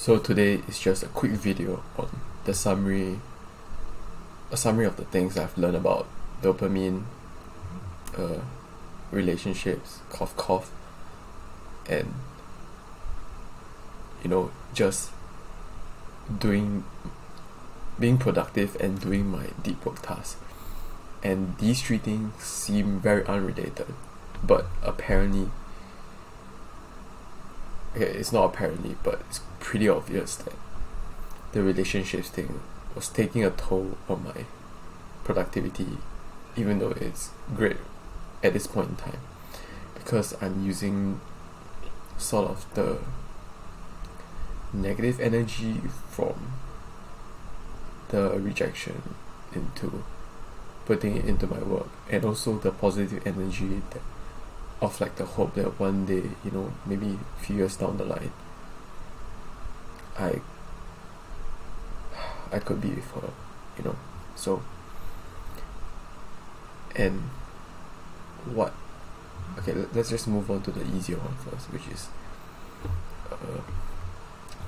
So today is just a quick video on a summary of the things I've learned about dopamine, relationships, cough, and just being productive and doing my deep work tasks. And these three things seem very unrelated, but apparently, okay, it's not apparently, but it's pretty obvious that the relationships thing was taking a toll on my productivity, even though it's great at this point in time, because I'm using sort of the negative energy from the rejection into putting it into my work, and also the positive energy of like the hope that one day, maybe a few years down the line, I could be with her, so. And let's just move on to the easier one first, which is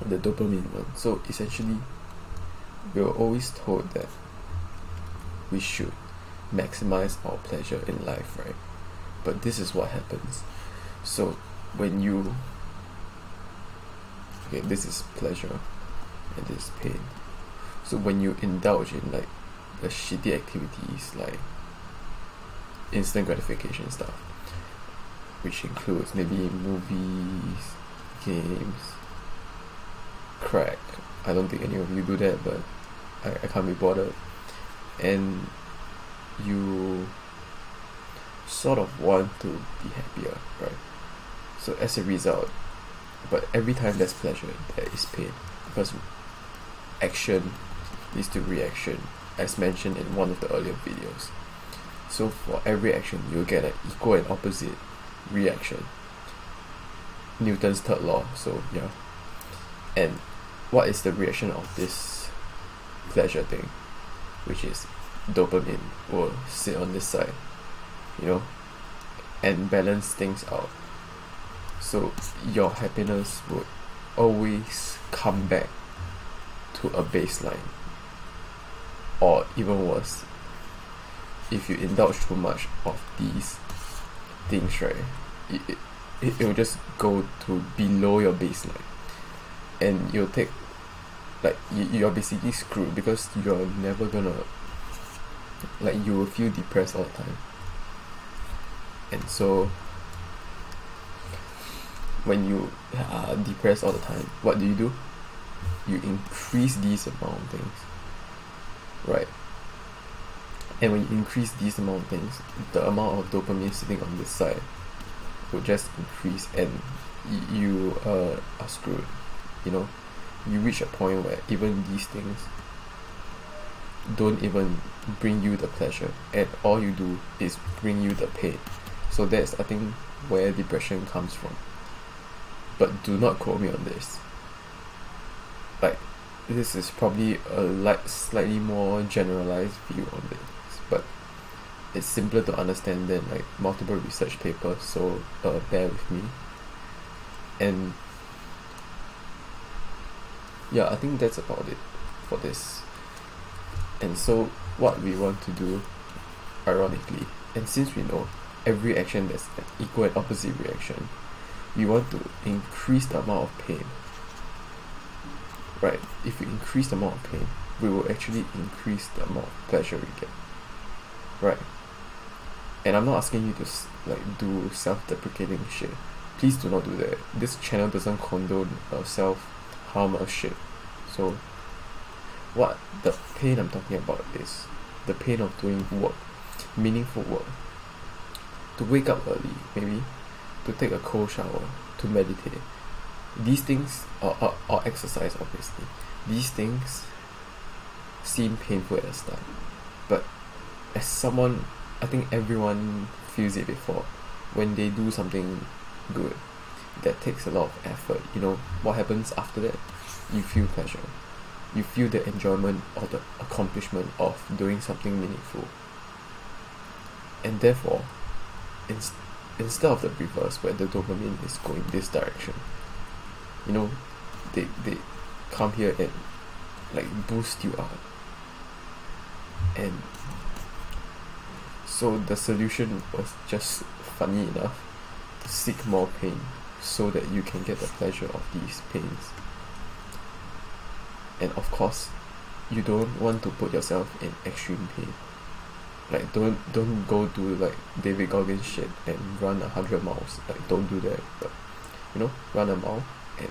the dopamine one. So essentially, we were always told that we should maximize our pleasure in life, right? But this is what happens. So when this is pleasure and this is pain. So when you indulge in like the shitty activities like instant gratification stuff, which includes maybe movies, games, crack. I don't think any of you do that, but I can't be bothered. And you sort of want to be happier, right? So as a result, but every time there's pleasure, there is pain, because action leads to reaction, as mentioned in one of the earlier videos. So for every action, you'll get an equal and opposite reaction. Newton's third law. So yeah. And what is the reaction of this pleasure thing? Which is dopamine will sit on this side, and balance things out. So your happiness would always come back to a baseline. Or even worse, if you indulge too much of these things, right, it will just go to below your baseline, and you'll take, like, you're basically screwed, because you're never gonna, like, you will feel depressed all the time. And so when you are depressed all the time, what do? You increase these amount of things, right? And when you increase these amount of things, the amount of dopamine sitting on this side will just increase, and you are screwed. You reach a point where even these things don't even bring you the pleasure, and all you do is bring you the pain. So that's, I think, where depression comes from. But do not quote me on this. Like, this is probably a slightly more generalized view on this, but it's simpler to understand than like multiple research papers, so bear with me. And yeah, I think that's about it for this. And so what we want to do, ironically, and since we know every action there's an equal and opposite reaction, we want to increase the amount of pain, right? If we increase the amount of pain, we will actually increase the amount of pleasure we get, right? And I'm not asking you to like do self-deprecating shit. Please do not do that. This channel doesn't condone self-harm or shit. So what the pain I'm talking about is the pain of doing work, meaningful work, to wake up early, maybe, to take a cold shower, to meditate. These things, or exercise, obviously. These things seem painful at the start, but as someone, I think everyone feels it before, when they do something good that takes a lot of effort, what happens after that? You feel pleasure. You feel the enjoyment or the accomplishment of doing something meaningful. And therefore, instead of the reverse, where the dopamine is going this direction, they come here and like boost you up. And so the solution was just, funny enough, to seek more pain so that you can get the pleasure of these pains. And of course, you don't want to put yourself in extreme pain. Like don't go do like David Goggins shit and run 100 miles. Like don't do that. But run a mile, and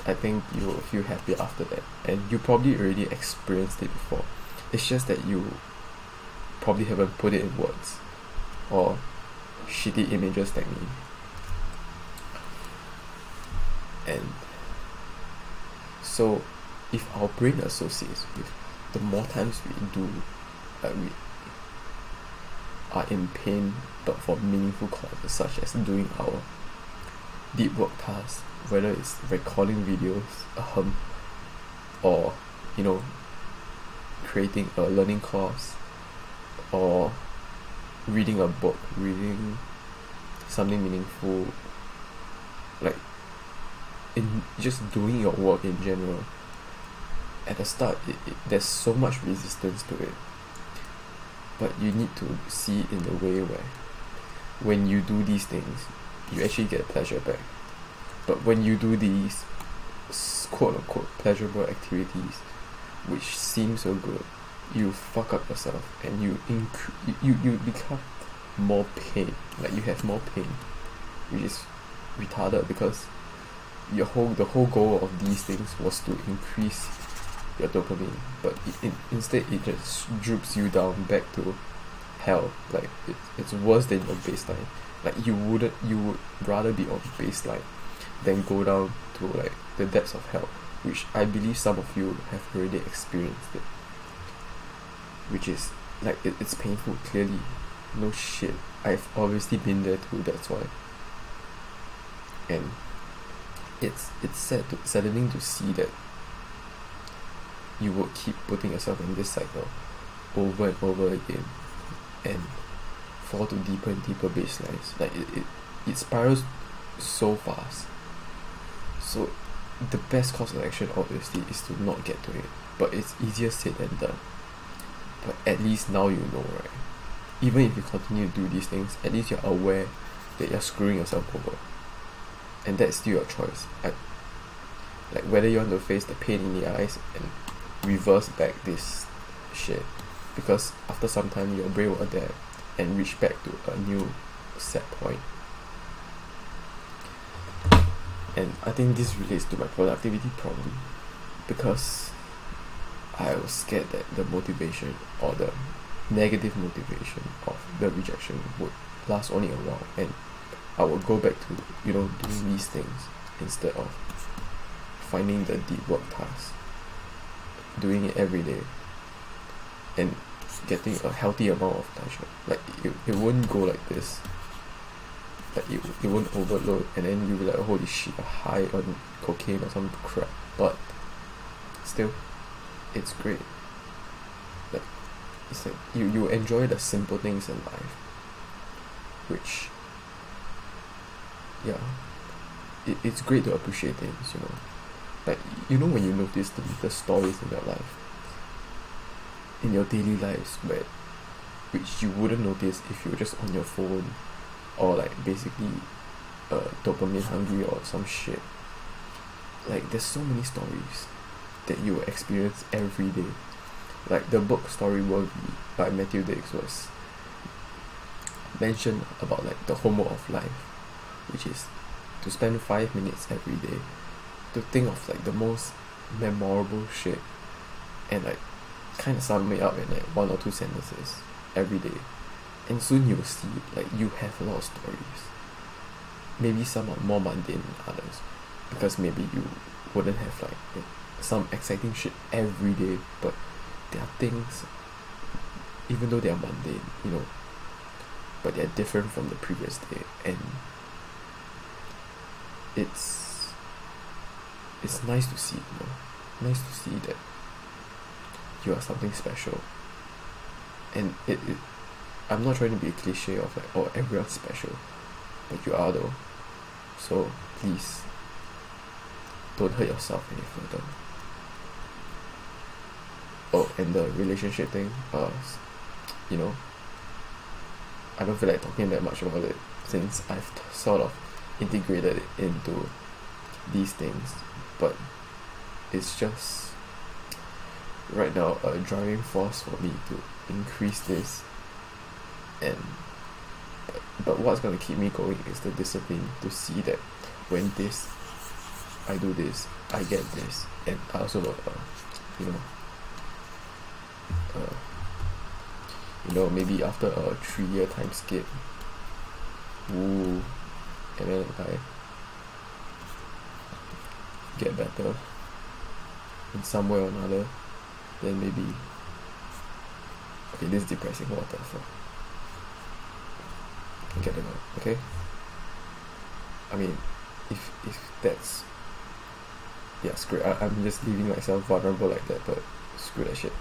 I think you will feel happy after that. And you probably already experienced it before. It's just that you probably haven't put it in words or shitty images like me. And so if our brain associates with the more times we do, we are in pain but for meaningful causes, such as doing our deep work tasks, whether it's recording videos, or creating a learning course, or reading a book, reading something meaningful, like in just doing your work in general. At the start, there's so much resistance to it, but you need to see it in a way where when you do these things, you actually get pleasure back. But when you do these quote-unquote pleasurable activities, which seem so good, you fuck up yourself and you become more pain. Like you have more pain, which is retarded, because the whole goal of these things was to increase your dopamine, but instead it just droops you down back to hell. Like it's worse than your baseline. Like you would rather be on baseline than go down to like the depths of hell, which I believe some of you have already experienced it, which is like it's painful. Clearly, no shit, I've obviously been there too. That's why. And it's saddening to see that you will keep putting yourself in this cycle over and over again, and fall to deeper and deeper baselines. Like it spirals so fast. So the best course of action obviously is to not get to it, but it's easier said than done. But at least now you know, right? Even if you continue to do these things, at least you're aware that you're screwing yourself over, and that's still your choice. Like whether you want to face the pain in the eyes and reverse back this shit, because after some time your brain will adapt and reach back to a new set point. And I think this relates to my productivity problem, because I was scared that the motivation or the negative motivation of the rejection would last only a while, and I would go back to doing these things instead of finding the deep work task, doing it every day, and getting a healthy amount of pleasure. Like it wouldn't go like this. Like it won't overload, and then you'll be like, holy shit, you're high on cocaine or some crap. But still, it's great. Like it's like you enjoy the simple things in life, which it's great to appreciate things. Like when you notice the little stories in your life, in your daily lives, which you wouldn't notice if you were just on your phone, or like basically dopamine hungry or some shit. Like there's so many stories that you will experience every day. Like the book Story Worthy by Matthew Dix was mentioned about like the homework of life, which is to spend 5 minutes every day to think of like the most memorable shit, and like kind of sum it up in like 1 or 2 sentences every day. And soon you'll see like you have a lot of stories. Maybe some are more mundane than others, because maybe you wouldn't have like some exciting shit every day, but there are things, even though they are mundane, but they're different from the previous day, and it's nice to see, nice to see that you are something special. And I'm not trying to be a cliche of like, oh, everyone's special, but you are though. So please don't hurt yourself any further. Oh, and the relationship thing, you know, I don't feel like talking that much about it since I've sort of integrated it into these things, but it's just right now a driving force for me to increase this. And but what's going to keep me going is the discipline to see that when I do this, I get this. And I also maybe after a 3-year time skip, and then I get better in some way or another, then maybe, okay, this is depressing waterfall. Get it out, okay? I mean, if that's, yeah, screw it. I'm just leaving myself vulnerable like that, but screw that shit.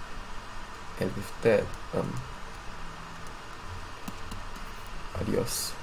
And with that, adios.